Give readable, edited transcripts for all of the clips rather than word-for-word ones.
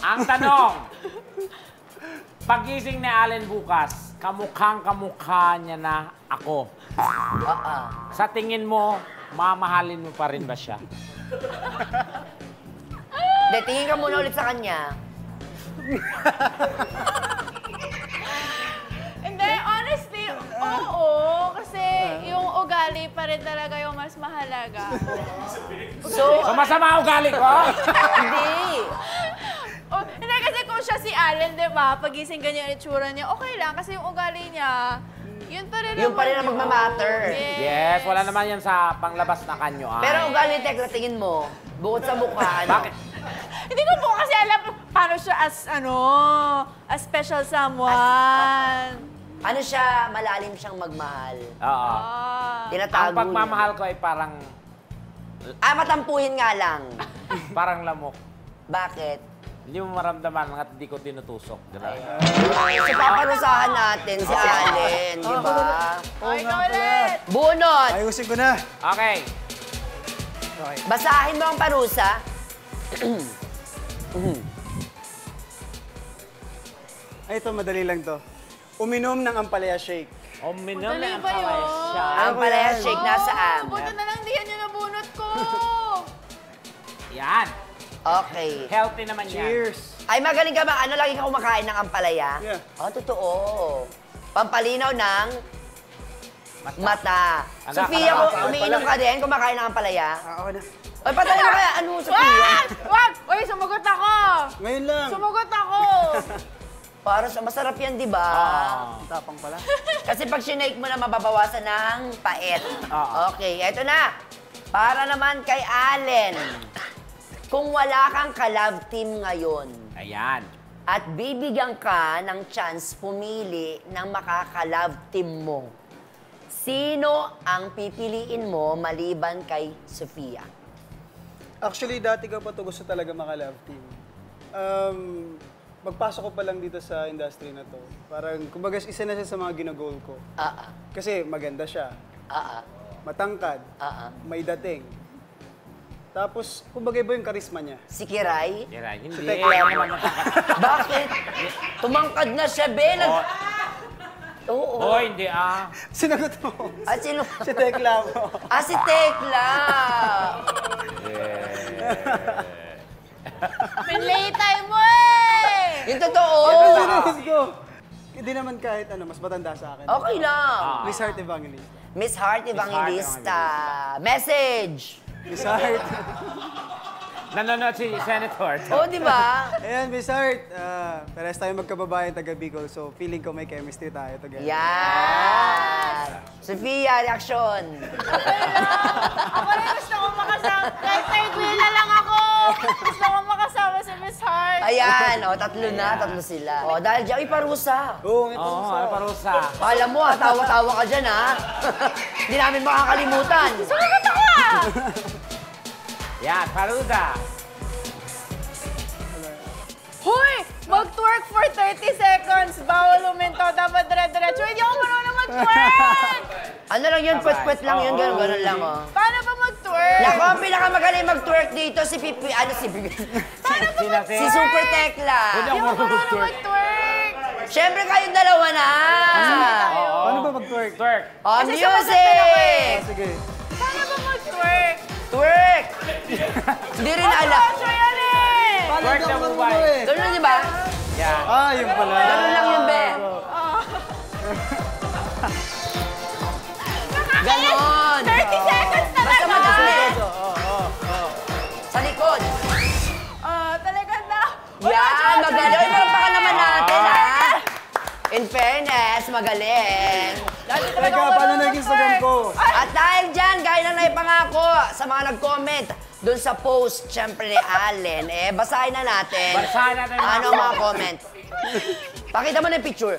Ang tanong, pagising ni Allen bukas, kamukhang-kamukha niya na ako. Sa tingin mo, mamahalin mo pa rin ba siya? Hindi, tingin ka muna ulit sa kanya. Hindi, honestly, oo. Kasi yung ugali pa rin talaga yung mas mahalaga. So masama ugali ko? Hindi. Oh, hindi kasi kung siya si Allen, di ba? Pagising ganyan yung itsura niya, okay lang. Kasi yung ugali niya, yun pa rin Yung pa rin ang magmamatter. Yes, wala naman yan sa panglabas na kanyo. Pero ugali, Tekla, tingin mo, bukod sa mukha, ano? Bakit? Hindi ko po kasi alam paano siya as special someone. Ano siya, malalim siyang magmahal. Oo. Tinatago Ang pagmamahal ko ay parang matampuhin nga lang. parang lamok. Bakit? Hindi mo maramdaman hanggat hindi ko tinutusok. Diba? So, paparusahan natin si Allen, di ba? Ay, ikaw ulit! Bunot! Ayusin ko na. Okay. Basahin mo ang parusa. Ay, ito, madali lang to. Uminom ng ampalaya shake. Uminom Madali na ang ba yun? kaway siya. Ang palaya shake nasaan? Buto na lang diyan yung nabunot ko. Yan. Okay. Healthy naman yan. Cheers! Ay, magaling ka ba? Ano, lagi ka kumakain ng ampalaya? Yeah. Oh, totoo. Pampalinaw ng mata. Ang Sofia, nakakalakas. umiinom ka din? Kumakain ng ampalaya? Ako na. Ay, patay mo kaya. Ano, Sofia? Wag! Wag! Uy, sumagot ako! Ngayon lang. Sumagot ako! Para sa masarap yan, di ba? Tapang pala. Kasi pag sinake mo na, mababawasan ng pait. Oo. Okay, eto na. Para naman kay Allen. Kung wala kang ka-love team ngayon Ayan. at bibigyan ka ng chance pumili ng makaka-love team mo, sino ang pipiliin mo maliban kay Sofia? Actually, dati ko pa ito gusto talaga maka-love team. Magpasok ko pa lang dito sa industry na to. Parang, kumbaga, isa na siya sa mga ginagol ko. Kasi maganda siya, matangkad, may dating. Tapos, kumbaga iba yung karisma niya. Si Kiray? Kiray. Hindi. Tekla Hindi mo. naman matangkad. Bakit? Tumangkad na siya, Ben. Oo. Oh, hindi ah. Sinagot mo. Sino? Si Tekla mo. Si Tekla. Pinlaytay mo eh! Yung totoo. Let's go. Hindi naman kahit ano, mas matanda sa akin. Okay lang. Miss Heart Evangelista. Miss Heart Evangelista. Message. Miss Heart. Nanonood si Senator. Oo, di ba? Ayan, Miss Heart. Parehas tayo magkababayan taga Bicol, so feeling ko may chemistry tayo together. Yan. Sofia, reaksyon. Ako rin gusto ko makasama. Kahit third wheel na lang ako. Gusto ko makasama si Miss Heart. Ayan, tatlo na, tatlo sila. Dahil dyan, parusa. Oo, ito. Oo, ano parusa. Alam mo, tawa-tawa ka dyan, ha? Hindi namin makakalimutan. Sumagot ako ah! Yan, parusa. Hoy! Mag-twerk for 30 seconds. Bawal uminto. Dapat dire-diretso. Hindi ako marunong mag-twerk! Ano lang yun, pwet-pwet lang yun, gano'n lang, oh. Paano ba mag-twerk? Naku, ang pinakamagaling mag-twerk dito, si Pipi, si Super Tekla. Hindi Hindi ako ako marunong marunong mag-twerk. Siyempre kayong dalawa na. Paano ba mag-twerk? Twerk. Kasi sumagot din ako eh. Sige. Paano ba mag-twerk? Twerk! Hindi rin alam. Mag-twerk yan eh! Twerk na mobile. Ganun, di ba? Yan. Yung pala. Ganun lang yung be. Ganon. 30 seconds Basta talaga! madali. Sa likod. Talaga na. Yan, magaling. Uy, palakpakan naman natin, ha? In fairness, magaling. Teka, paano naging Instagram ko? At dahil dyan, gaya na naipangako sa mga nag-comment doon sa post, syempre ni Allen, basahin na natin. Basahin natin yung Ano ang mga comment? Pakita mo na yung picture.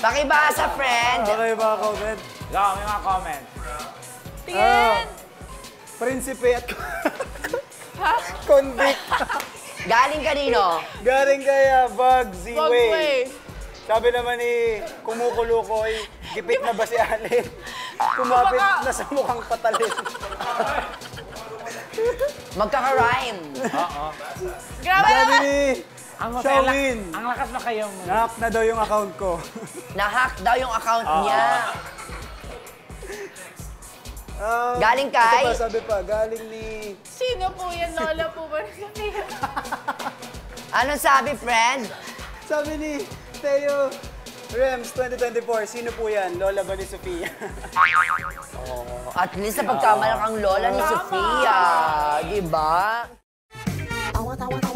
Pakibasa, friend. Okay ba, comment? Go, may mga comment. Tingin! Prinsipe at convict. Galing kanino? Galing kaya Bugsy Way. Way. Sabi naman ni Kumukulokoy, gipit na ba si Allen? Kumapit na sa mukhang patalin. Magkaka-rhyme. Oo. Grabe Sabi naman! ni Ang Shawin, ang lakas na kayong... na-hack na daw yung account ko. Na-hack daw yung account niya. Galing Ito kay? pa, sabi pa, galing ni... Sino po yan? Lola po ba? Sofia? Anong sabi, friend? Sabi ni Teo Rems 2024, sino po yan? Lola ba ni Sofia? At least sa pagkamalakang lola ni Sofia. Diba? Awat, awat,